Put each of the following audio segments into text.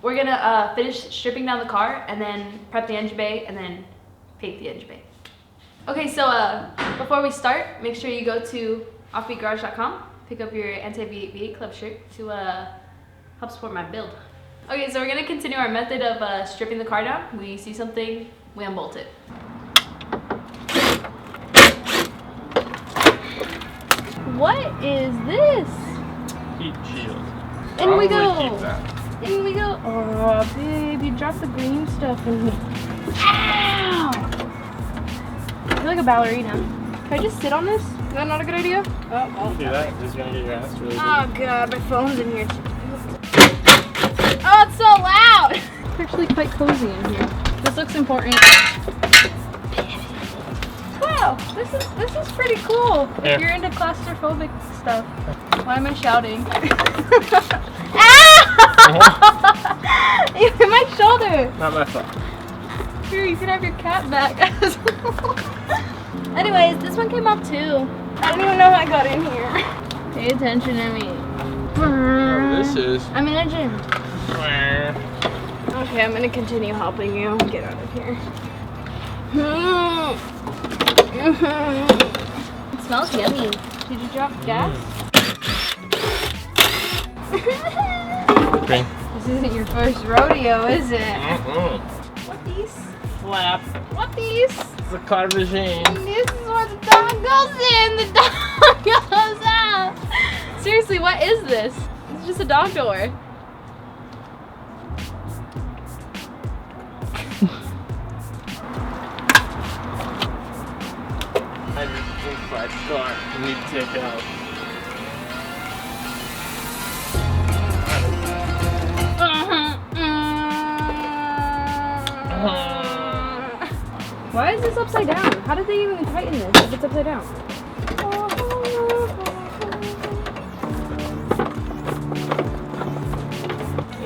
we're gonna finish stripping down the car and then prep the engine bay and then paint the engine bay. Okay, so before we start, make sure you go to offbeatgarage.com, pick up your anti-V8 club shirt to help support my build. Okay, so we're gonna continue our method of stripping the car down. We see something, we unbolt it. What is this? Heat shield. In we go. Keep that. In we go. Oh, babe, you dropped the green stuff in here. Ow! I feel like a ballerina. Can I just sit on this? Is that not a good idea? Oh, See that? This is gonna get your ass really big. Oh god, my phone's in here. Oh, it's so loud! It's actually quite cozy in here. This looks important. Wow, this is pretty cool. Yeah. If you're into claustrophobic stuff. Why am I shouting? Ah! You hit my shoulder. Not my fault. Here, you can have your cat back. Anyways, this one came off too. I don't even know how I got in here. Pay attention to me. Oh, this is. I'm an engine. Okay, I'm gonna continue helping you. Get out of here. It smells yummy. Did you drop gas? Okay. This isn't your first rodeo, is it? What these? Flap. What these? It's a car machine. This is where the dog goes in. The dog goes out. Seriously, what is this? It's just a dog door. I just inside car. You need to take it out. Why is this upside down? How did they even tighten this if it's upside down?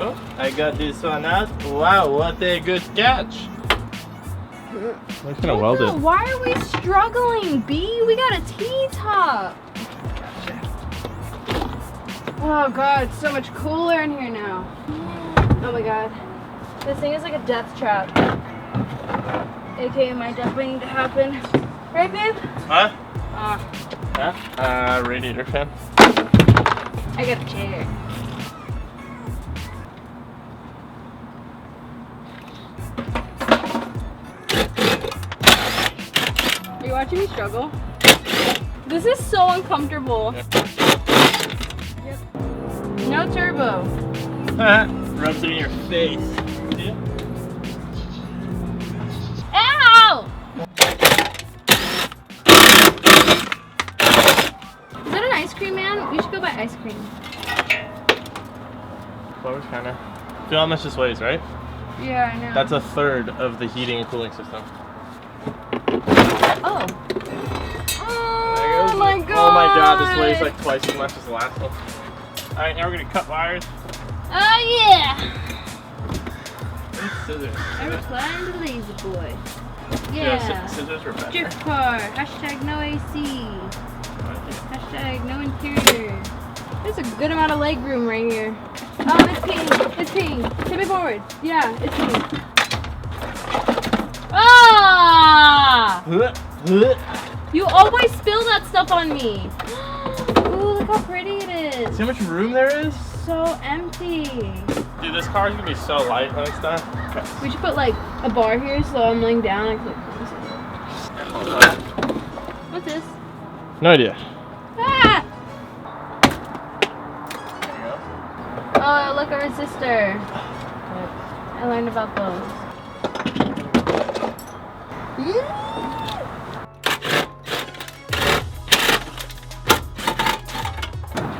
Oh, I got this one out. Wow, what a good catch. Looks kind of welded. Why are we struggling, B? We got a T-top. Oh god, it's so much cooler in here now. Oh my god. This thing is like a death trap. AKA my death waiting to happen. Right, babe? Huh? Ah. Yeah? Radiator fan. I got a chair. Are you watching me struggle? This is so uncomfortable. Yep. No turbo. Rubs it in your face. Yeah. Ow! Is that an ice cream man? We should go buy ice cream. Close, kind of. Feel how much this weighs, right? Yeah, I know. That's a third of the heating and cooling system. Oh. Oh my god. Oh my god, this weighs like twice as much as the last one. Alright, now we're gonna cut wires. Oh yeah! Scissors. I recline the lazy boy. Yeah, Yeah. scissors are better. Drift car. Hashtag no AC. Hashtag no interior. There's a good amount of leg room right here. Oh, it's pink. It's pink. Tip it forward. Yeah, it's pink. Ah! You always spill that stuff on me. Ooh, look how pretty it is. See how much room there is? So empty. Dude, this car's gonna be so light when it's done. We should put like a bar here so I'm laying down. What's this? No idea. Ah! There you go. Oh, look, a resistor. I learned about those.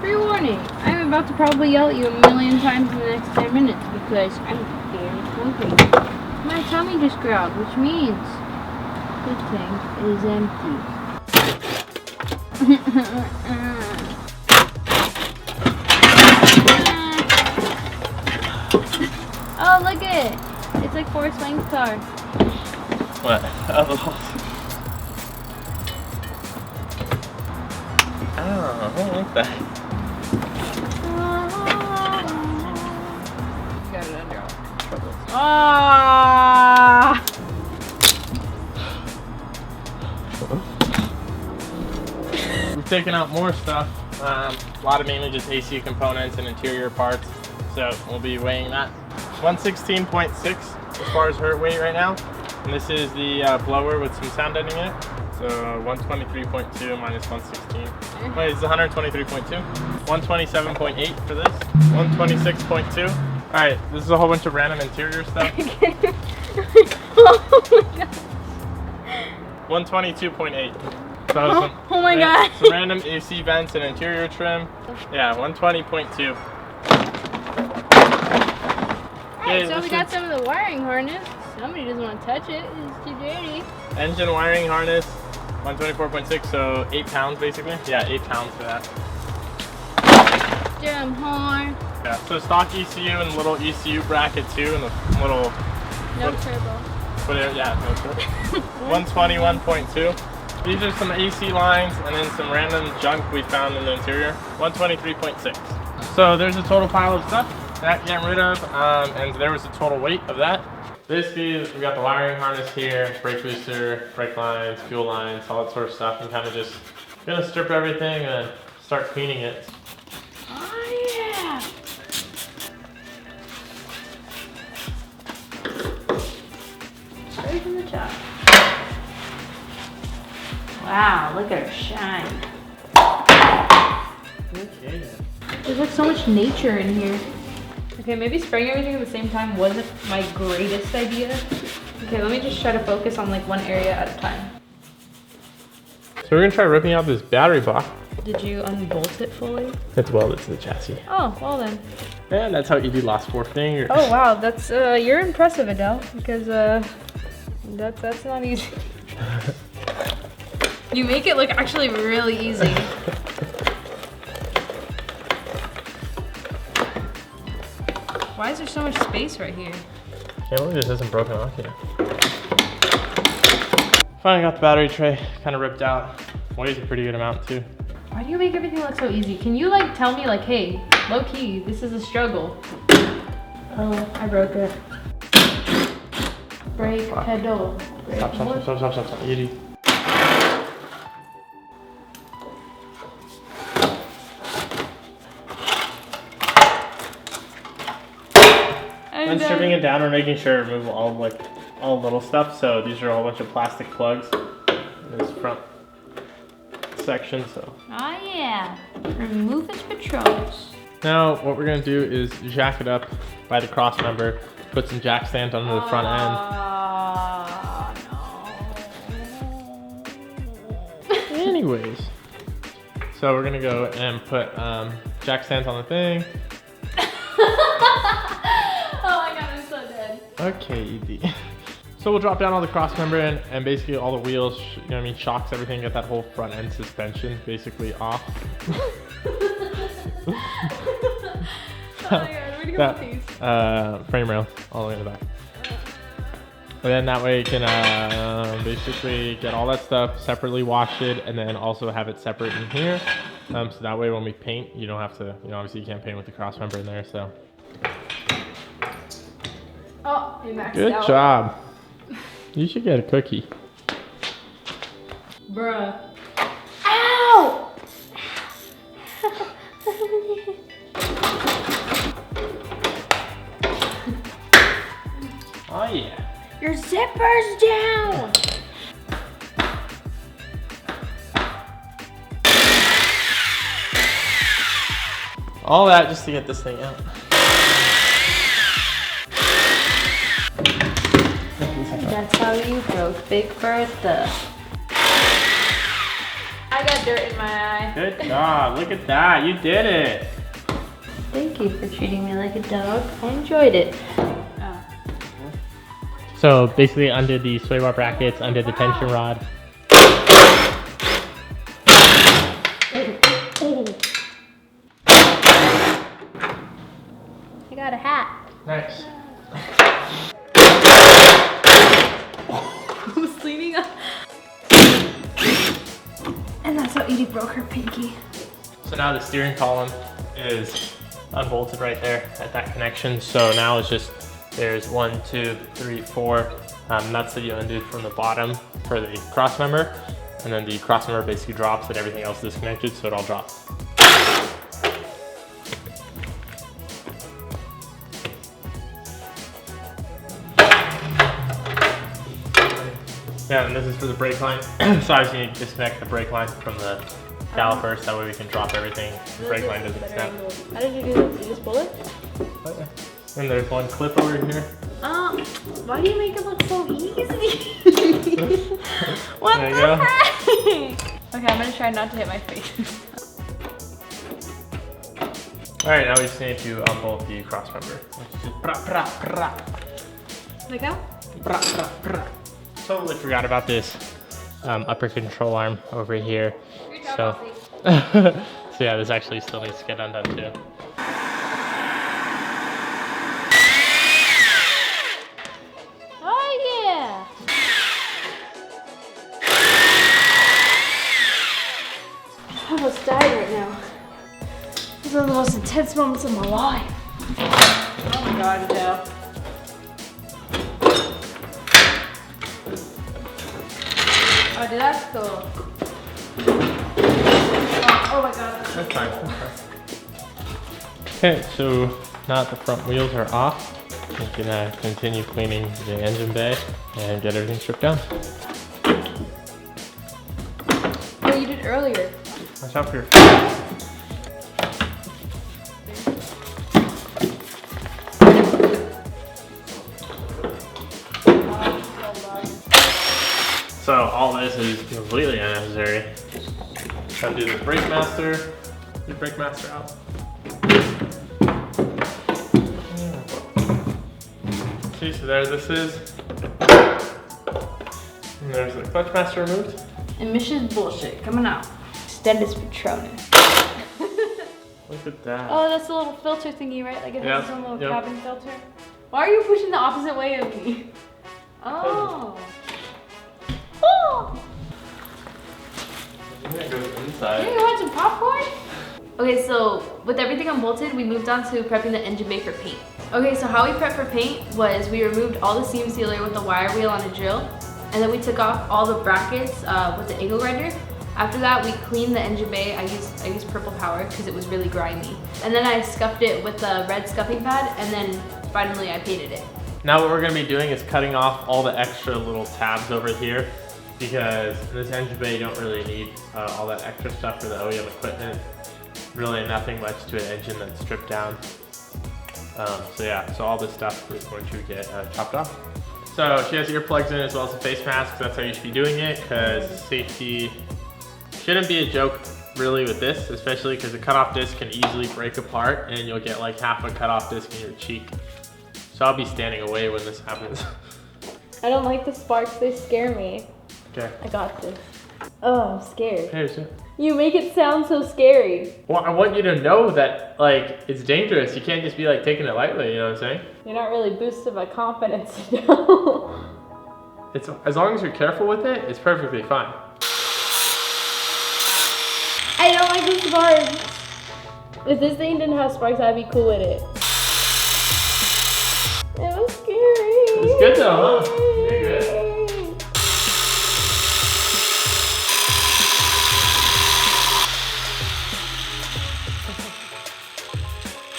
Pre-warning, I'm about to probably yell at you a million times in the next 10 minutes because I'm very hungry. My tummy just growled, which means the tank is empty. Oh, look it! It's like Forrest Wank's car. What? Oh, I don't like that. You got it under all. Ah! We've taken out more stuff. A lot of mainly just AC components and interior parts. So we'll be weighing that. 116.6 as far as her weight right now. And this is the blower with some sound editing in it. So 123.2 minus 116. Wait, it's 123.2. 127.8 for this. 126.2. All right, this is a whole bunch of random interior stuff. Oh my god. 122.8. So Oh my god. Some random AC vents and interior trim. Yeah, 120.2. Alright, so we got some of the wiring harness. Somebody doesn't want to touch it. It's too dirty. Engine wiring harness, 124.6, so 8 pounds basically. Yeah, 8 pounds for that. Drum horn. Yeah, so stock ECU and little ECU bracket too, and the little... No turbo. Whatever, yeah, no turbo. 121.2. These are some AC lines and then some random junk we found in the interior. 123.6. So there's a total pile of stuff that getting rid of, and there was the total weight of that. Basically, we got the wiring harness here, brake booster, brake lines, fuel lines, all that sort of stuff. I'm kind of just gonna strip everything and start cleaning it. Oh yeah! Straight from the top. Wow, look at her shine. Okay. There's like so much nature in here. Okay, maybe spraying everything at the same time wasn't my greatest idea. Okay, let me just try to focus on like one area at a time. So we're gonna try ripping out this battery box. Did you unbolt it fully? It's welded to the chassis. Oh, well then. And that's how Edye lost 4 fingers. Oh wow, that's you're impressive, Edye, because that's not easy. You make it look actually really easy. Why is there so much space right here? Can't believe this isn't broken off yet. Finally got the battery tray kind of ripped out. Weighs a pretty good amount too. Why do you make everything look so easy? Can you like tell me like, hey, low key, this is a struggle. Oh, I broke it. Brake pedal. Brake Stop, Edye. I'm stripping it down and making sure to remove all little stuff. So these are a whole bunch of plastic plugs in this front section. So. Oh yeah, remove its patrols. Now what we're gonna do is jack it up by the cross member, put some jack stands under the front end. No. Anyways, so we're gonna go and put jack stands on the thing. Okay, Edye. So we'll drop down all the cross member and basically all the wheels, you know what I mean, shocks, everything, get that whole front end suspension basically off. Oh my god, where do you go with these? Frame rail all the way in the back. And then that way you can basically get all that stuff separately, wash it, and then also have it separate in here. So that way when we paint, you don't have to, you know, obviously you can't paint with the cross member in there, so. Oh, you maxed out. Good job. You should get a cookie. Bruh. Ow! Oh yeah. Your zipper's down! All that just to get this thing out. That's how you broke Big Bertha. I got dirt in my eye. Good job. Look at that. You did it. Thank you for treating me like a dog. I enjoyed it. Oh. So basically under the sway bar brackets, under the tension rod. I got a hat. Nice. Who's leaning up? And that's how Edye broke her pinky. So now the steering column is unbolted right there at that connection. So now it's just There's 1, 2, 3, 4 nuts that you undid from the bottom for the cross member. And then the cross member basically drops and everything else is disconnected, so it all drops. Yeah, and this is for the brake line. So obviously you need to disconnect the brake line from the calipers, that way we can drop everything. The brake line doesn't snap. How did you do this? You just pull it? Oh, yeah. And there's one clip over here. Why do you make it look so easy? What there the heck? Okay, I'm gonna try not to hit my face. Alright, now we just need to unbolt the cross member. Which is just pra, pra, pra. Like how? Pra, pra, pra. Totally forgot about this upper control arm over here. So, so yeah, this actually still needs to get undone too. Oh yeah! I almost died right now. These are the most intense moments of my life. Oh my god, Joe. Oh, did that go? Oh my god. That's fine. Okay, so now that the front wheels are off, we can continue cleaning the engine bay and get everything stripped down. Oh, you did earlier. Watch out for your So all this is completely unnecessary. Gotta do the brake master. Get the brake master out. See, so there this is. And there's the clutch master removed. Emissions bullshit coming out. Extended Patronus. Look at that. Oh, that's the little filter thingy, right? Like it has its own little Yep. cabin filter. Why are you pushing the opposite way of me? Oh. Oh. It goes inside. Hey, you want some popcorn? Okay, so with everything unbolted, we moved on to prepping the engine bay for paint. Okay, so how we prepped for paint was we removed all the seam sealer with the wire wheel on a drill, and then we took off all the brackets with the angle grinder. After that, we cleaned the engine bay. I used purple power because it was really grimy. And then I scuffed it with the red scuffing pad, and then finally I painted it. Now what we're gonna be doing is cutting off all the extra little tabs over here, because in this engine bay you don't really need all that extra stuff for the OEM equipment. Really nothing much to an engine that's stripped down. So yeah, so all this stuff is going to get chopped off. So she has earplugs in as well as a face mask. That's how you should be doing it, because safety shouldn't be a joke really with this, especially because the cutoff disc can easily break apart and you'll get like half a cutoff disc in your cheek. So I'll be standing away when this happens. I don't like the sparks, they scare me. Okay. I got this. Oh, I'm scared. Here's it. You make it sound so scary. Well, I want you to know that like it's dangerous. You can't just be like taking it lightly, you know what I'm saying? You're not really boosting my confidence, you know? It's as long as you're careful with it, it's perfectly fine. I don't like the sparks. If this thing didn't have sparks, I'd be cool with it. It was scary. It's good though, huh? You're good.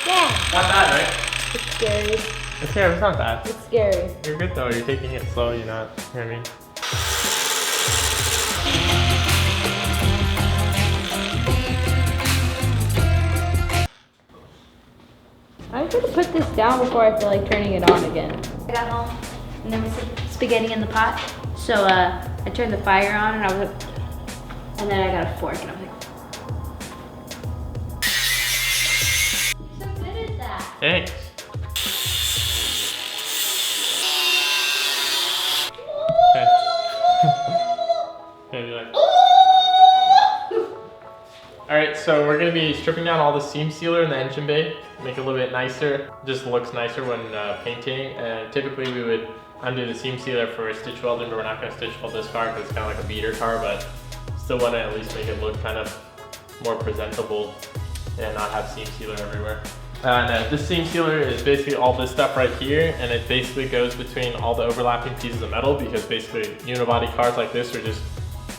Yeah. Not bad, right? It's scary. It's scary, it's not bad. It's scary. You're good though, you're taking it slow, you're not, you know what I mean? I'm gonna put this down before I feel like turning it on again. I got home and there was some spaghetti in the pot. So I turned the fire on and I was like, and then I got a fork and I was like, so good at that. Thanks. Okay, be like. Alright, so we're going to be stripping down all the seam sealer in the engine bay, make it a little bit nicer. Just looks nicer when painting, and typically we would undo the seam sealer for stitch welding, but we're not going to stitch weld this car because it's kind of like a beater car, but still want to at least make it look kind of more presentable and not have seam sealer everywhere. This seam sealer is basically all this stuff right here, and it basically goes between all the overlapping pieces of metal, because basically unibody cars like this are just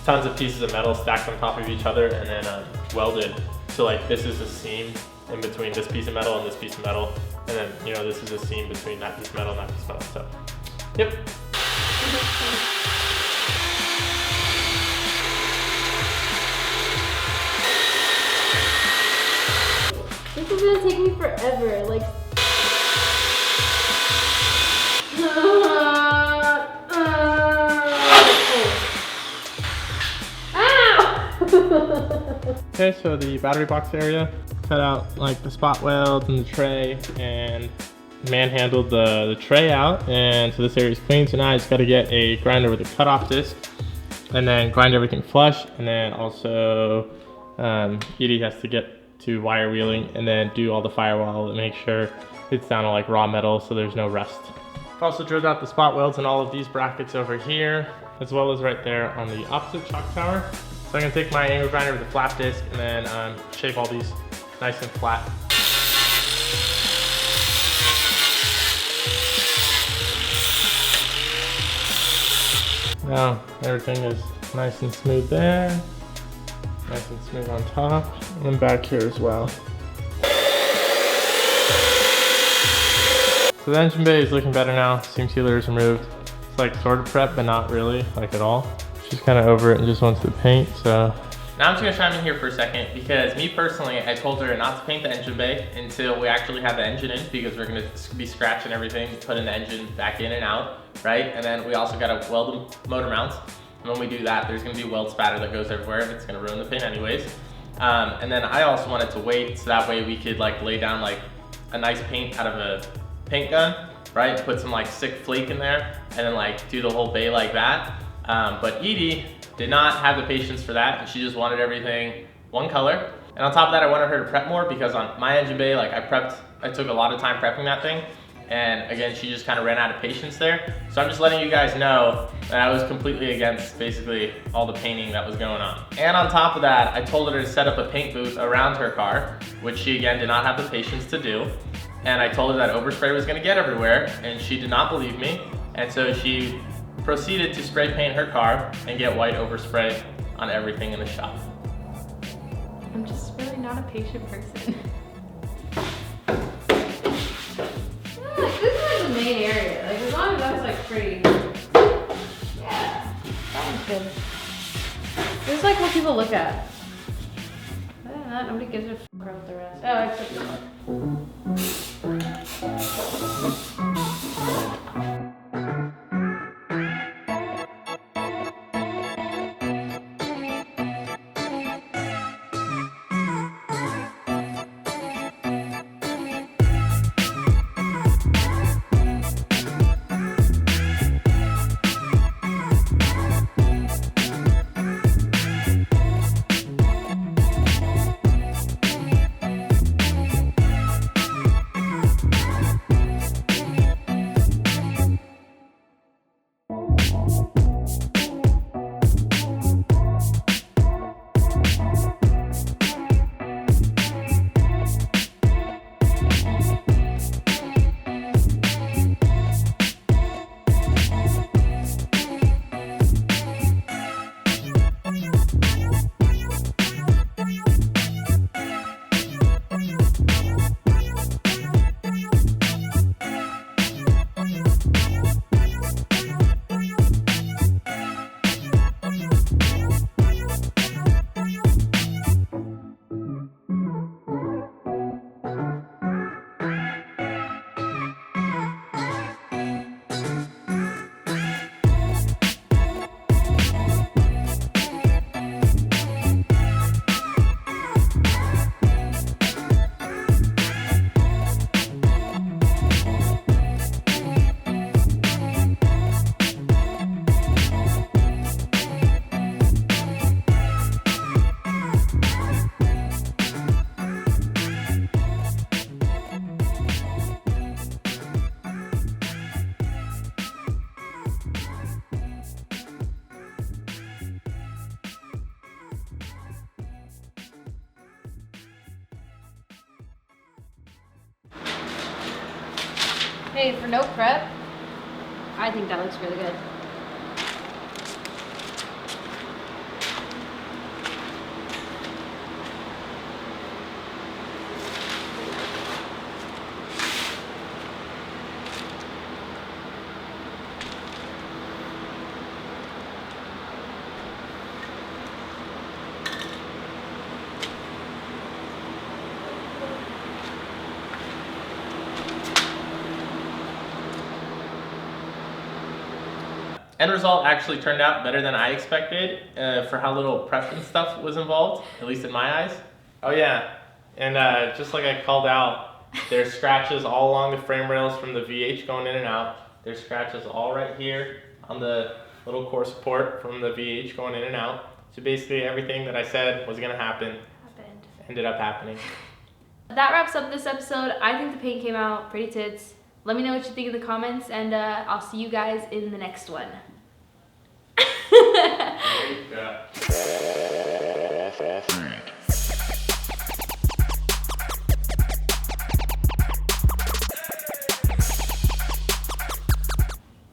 tons of pieces of metal stacked on top of each other and then welded. So like this is a seam in between this piece of metal and this piece of metal, and then this is a seam between that piece of metal and that piece of metal. So, yep. This is gonna take me forever. Like. Okay, so the battery box area, cut out like the spot welds and the tray, and manhandled the tray out, and so this area is clean. So now I just got to get a grinder with a cutoff disc, and then grind everything flush, and then also Edye has to get to wire wheeling, and then do all the firewall and make sure it's down to like raw metal so there's no rust. I've also drilled out the spot welds in all of these brackets over here, as well as right there on the opposite chalk tower. So I'm gonna take my angle grinder with a flat disc and then shape all these nice and flat. Now everything is nice and smooth there, nice and smooth on top, and back here as well. So the engine bay is looking better now. Seam sealer is removed. It's like sort of prep, but not really, like at all. She's kind of over it and just wants to paint, so. Now I'm just gonna chime in here for a second, because me personally, I told her not to paint the engine bay until we actually have the engine in, because we're gonna be scratching everything, putting the engine back in and out, right? And then we also gotta weld the motor mounts. And when we do that, there's gonna be weld spatter that goes everywhere, and it's gonna ruin the paint anyways. And then I also wanted to wait, so that way we could like lay down like a nice paint out of a paint gun, right? Put some like sick flake in there, and then like do the whole bay like that. But Edye did not have the patience for that, and she just wanted everything one color. And on top of that, I wanted her to prep more, because on my engine bay, like I took a lot of time prepping that thing. And again, she just kind of ran out of patience there. So I'm just letting you guys know that I was completely against basically all the painting that was going on. And on top of that, I told her to set up a paint booth around her car, which she again did not have the patience to do. And I told her that overspray was gonna get everywhere, and she did not believe me. And so she proceeded to spray paint her car and get white overspray on everything in the shop. I'm just really not a patient person. This is like the main area. Like as long as that's like pretty. Yeah, that one's good. This is like what people look at. Other than that, nobody gives a fuck about the rest. Oh, except the fuck. Hey, for no prep, I think that looks really good. End result actually turned out better than I expected for how little prep and stuff was involved, at least in my eyes. Oh yeah, and just like I called out, there's scratches all along the frame rails from the VH going in and out. There's scratches all right here on the little core support from the VH going in and out. So basically everything that I said was gonna happen ended up happening. That wraps up this episode. I think the paint came out pretty tits. Let me know what you think in the comments, and I'll see you guys in the next one.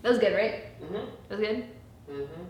That was good, right? Mm-hmm. That was good? Mm-hmm.